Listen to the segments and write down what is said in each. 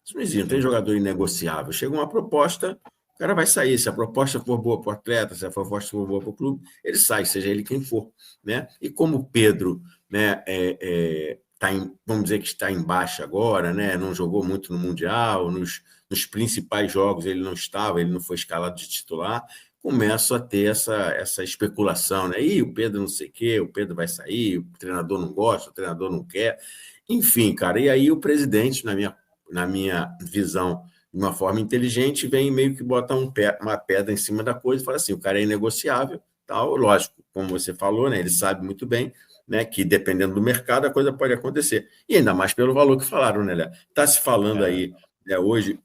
Isso não existe, não tem jogador inegociável. Chega uma proposta, o cara vai sair. Se a proposta for boa para o atleta, se a proposta for boa para o clube, ele sai, seja ele quem for, né? E como o Pedro, né, vamos dizer que está em baixa agora, né? Não jogou muito no Mundial, nos principais jogos ele não estava, ele não foi escalado de titular. Começo a ter essa especulação, né? O Pedro não sei o quê, o Pedro vai sair, o treinador não gosta, o treinador não quer. Enfim, cara, e aí o presidente, na minha visão, de uma forma inteligente, vem meio que bota uma pedra em cima da coisa e fala assim, o cara é inegociável, tal. Lógico, como você falou, né? Ele sabe muito bem, né, que dependendo do mercado a coisa pode acontecer. E ainda mais pelo valor que falaram, né, Léo? Está se falando aí, né, hoje,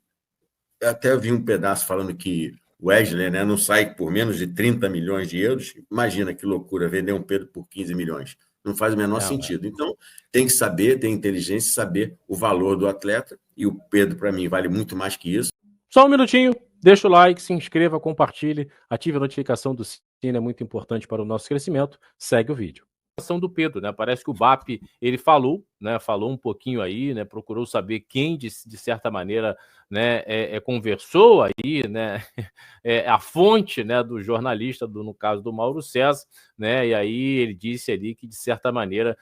eu até vi um pedaço falando que o Wesley, né, não sai por menos de 30 milhões de euros. Imagina que loucura, vender um Pedro por 15 milhões. Não faz o menor sentido. Então, tem que saber, ter inteligência, saber o valor do atleta. E o Pedro, para mim, vale muito mais que isso. Só um minutinho, deixa o like, se inscreva, compartilhe, ative a notificação do sino, é muito importante para o nosso crescimento. Segue o vídeo. Do Pedro, né? Parece que o BAP ele falou, né? Falou um pouquinho aí, né? Procurou saber quem de certa maneira, né? Conversou aí, né? A fonte, né? Do jornalista, no caso do Mauro César, né? E aí ele disse ali que de certa maneira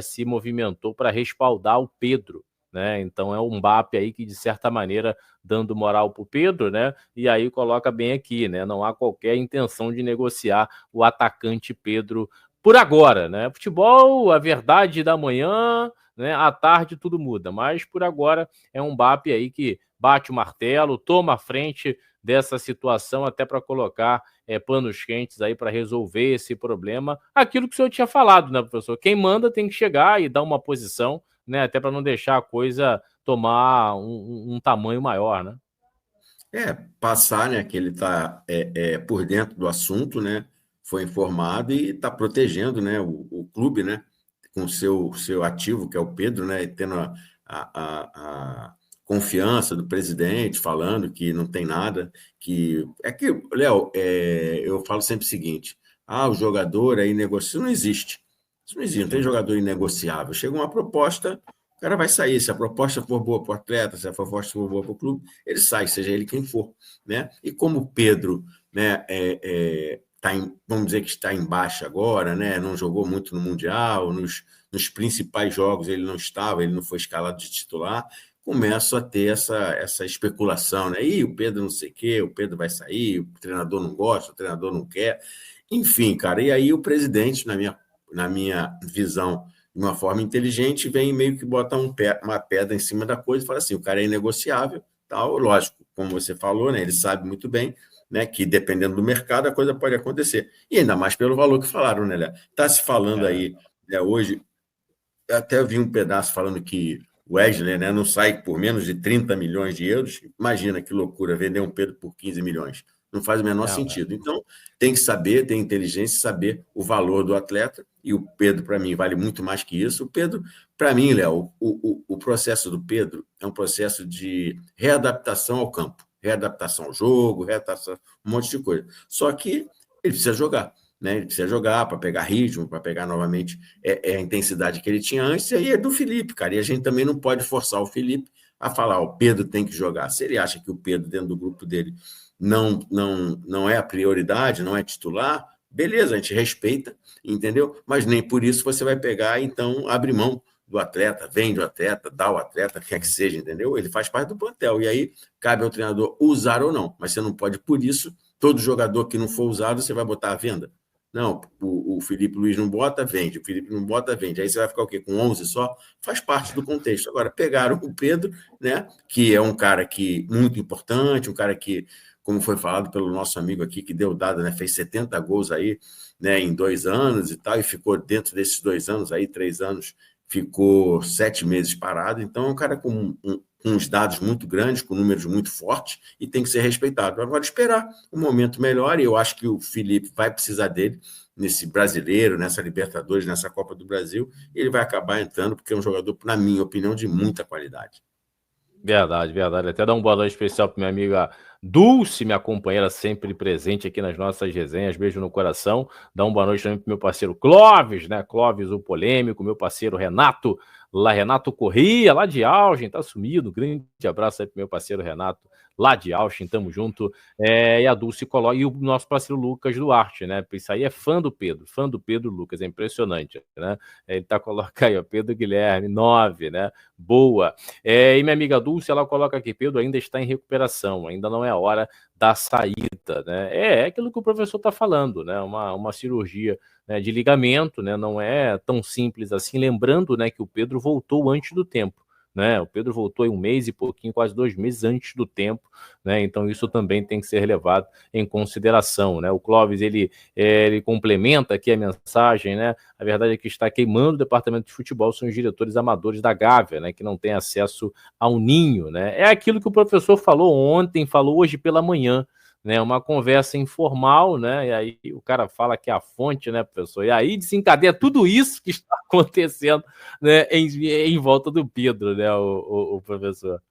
se movimentou para respaldar o Pedro, né? Então é um BAP aí que de certa maneira dando moral para o Pedro, né? E aí coloca bem aqui, né? Não há qualquer intenção de negociar o atacante Pedro por agora, né? Futebol, a verdade da manhã, né? À tarde tudo muda, mas por agora é um BAP aí que bate o martelo, toma a frente dessa situação até para colocar panos quentes aí para resolver esse problema. Aquilo que o senhor tinha falado, né, professor? Quem manda tem que chegar e dar uma posição, né? Até para não deixar a coisa tomar um tamanho maior, né? Passar, né, que ele está por dentro do assunto, né? Foi informado e está protegendo, né, o clube, né, com o seu ativo, que é o Pedro, né, tendo a confiança do presidente, falando que não tem nada, Léo, eu falo sempre o seguinte, o jogador é inegociável, não existe, isso não existe, não tem jogador inegociável, chega uma proposta, o cara vai sair, se a proposta for boa para o atleta, se a proposta for boa para o clube, ele sai, seja ele quem for, né, e como o Pedro, né, vamos dizer que está em baixa agora, né? Não jogou muito no Mundial, nos principais jogos ele não estava, ele não foi escalado de titular. Começo a ter essa especulação, né? O Pedro não sei o quê, o Pedro vai sair, o treinador não gosta, o treinador não quer. Enfim, cara, e aí o presidente, na minha visão, de uma forma inteligente, vem meio que bota uma pedra em cima da coisa e fala assim, o cara é inegociável, tal. Lógico, como você falou, né? Ele sabe muito bem, né, que dependendo do mercado a coisa pode acontecer. E ainda mais pelo valor que falaram, né, Léo? Está se falando aí, né, hoje, eu até vi um pedaço falando que o Wesley, né, não sai por menos de 30 milhões de euros. Imagina que loucura, vender um Pedro por 15 milhões. Não faz o menor sentido. Então, tem que saber, ter inteligência, saber o valor do atleta. E o Pedro, para mim, vale muito mais que isso. O Pedro, para mim, Léo, o processo do Pedro é um processo de readaptação ao campo, readaptação ao jogo, readaptação um monte de coisa. Só que ele precisa jogar, né? Ele precisa jogar para pegar ritmo, para pegar novamente a intensidade que ele tinha antes. E aí é do Felipe, cara. E a gente também não pode forçar o Felipe a falar, o Pedro tem que jogar. Se ele acha que o Pedro, dentro do grupo dele, não é a prioridade, não é titular, beleza, a gente respeita, entendeu? Mas nem por isso você vai pegar, então, abre mão do atleta, vende o atleta, dá o atleta, quer que seja, entendeu? Ele faz parte do plantel, e aí cabe ao treinador usar ou não, mas você não pode, por isso, todo jogador que não for usado, você vai botar à venda. Não, o Felipe Luiz não bota, vende, o Felipe não bota, vende, aí você vai ficar o quê? Com 11 só? Faz parte do contexto. Agora, pegaram o Pedro, né, que é um cara que muito importante, um cara que, como foi falado pelo nosso amigo aqui, que deu dado, né, fez 70 gols aí, né, em 2 anos e tal, e ficou dentro desses 2 anos aí, 3 anos, ficou 7 meses parado. Então, é um cara com uns dados muito grandes, com números muito fortes, e tem que ser respeitado. Agora, esperar um momento melhor, e eu acho que o Felipe vai precisar dele nesse brasileiro, nessa Libertadores, nessa Copa do Brasil, e ele vai acabar entrando, porque é um jogador, na minha opinião, de muita qualidade. Verdade, verdade. Até dar um boa noite especial para minha amiga Dulce, minha companheira sempre presente aqui nas nossas resenhas. Beijo no coração. Dá um boa noite também para meu parceiro Clóvis, né? Clóvis, o polêmico, meu parceiro Renato, lá Renato Corrêa, lá de Augen, tá sumido, grande abraço aí pro meu parceiro Renato, lá de Augen, tamo junto, e a Dulce coloca, e o nosso parceiro Lucas Duarte, né, isso aí é fã do Pedro Lucas, é impressionante, né, ele tá, coloca aí, ó, Pedro Guilherme, 9, né, boa, e minha amiga Dulce, ela coloca aqui, Pedro ainda está em recuperação, ainda não é a hora da saída, né, é aquilo que o professor está falando, né, uma cirurgia, né, de ligamento, né, não é tão simples assim, lembrando, né, que o Pedro voltou antes do tempo, né, o Pedro voltou em 1 mês e pouquinho, quase 2 meses antes do tempo, né, então isso também tem que ser levado em consideração, né, o Clóvis, ele complementa aqui a mensagem, né, a verdade é que está queimando o departamento de futebol são os diretores amadores da Gávea, né, que não tem acesso ao ninho, né, é aquilo que o professor falou ontem, falou hoje pela manhã, né, uma conversa informal, né, e aí o cara fala que é a fonte, né, professor, e aí desencadeia tudo isso que está acontecendo, né, em volta do Pedro, né, o professor.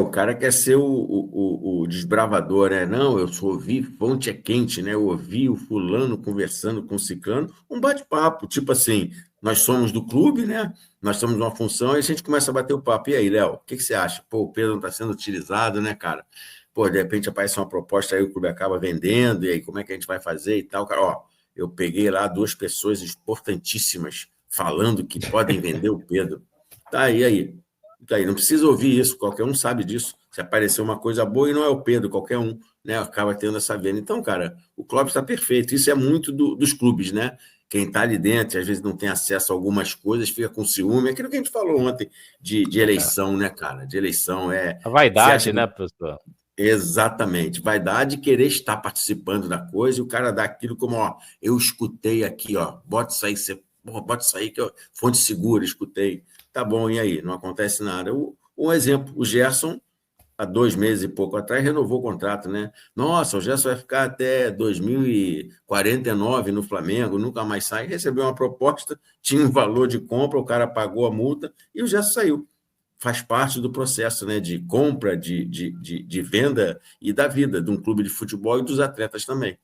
O cara quer ser o desbravador, né? Não, eu só ouvi, fonte é quente, né? Eu ouvi o fulano conversando com o ciclano, um bate-papo, tipo assim, nós somos do clube, né? Nós temos uma função, e a gente começa a bater o papo. E aí, Léo, o que você acha? Pô, o Pedro não está sendo utilizado, né, cara? Pô, de repente aparece uma proposta aí, o clube acaba vendendo, e aí como é que a gente vai fazer e tal? Cara, ó, eu peguei lá 2 pessoas importantíssimas falando que podem vender o Pedro. Tá aí. Daí não precisa ouvir isso, qualquer um sabe disso. Se aparecer uma coisa boa e não é o Pedro, qualquer um, né, acaba tendo essa venda. Então, cara, o Klopp está perfeito. Isso é muito dos clubes, né? Quem está ali dentro, às vezes não tem acesso a algumas coisas, fica com ciúme. Aquilo que a gente falou ontem de eleição, né, cara? De eleição A Você acha vaidade, que. né, professor? Exatamente. Vaidade querer estar participando da coisa e o cara dá aquilo como, ó, eu escutei aqui, ó, bota isso aí, bota isso aí, que eu, fonte segura, escutei. Tá bom, e aí? Não acontece nada. Um exemplo, o Gerson, há 2 meses e pouco atrás, renovou o contrato, né? Nossa, o Gerson vai ficar até 2049 no Flamengo, nunca mais sai. Recebeu uma proposta, tinha um valor de compra, o cara pagou a multa e o Gerson saiu. Faz parte do processo, né, de compra, de venda e da vida de um clube de futebol e dos atletas também.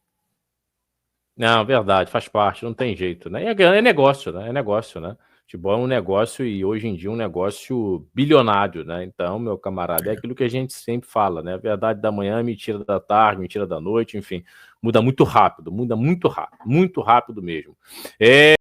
Não, verdade, faz parte, não tem jeito, né? É negócio, né? É negócio, né? Futebol é um negócio e hoje em dia um negócio bilionário, né? Então, meu camarada, é aquilo que a gente sempre fala, né? A verdade da manhã, mentira da tarde, mentira da noite, enfim, muda muito rápido mesmo.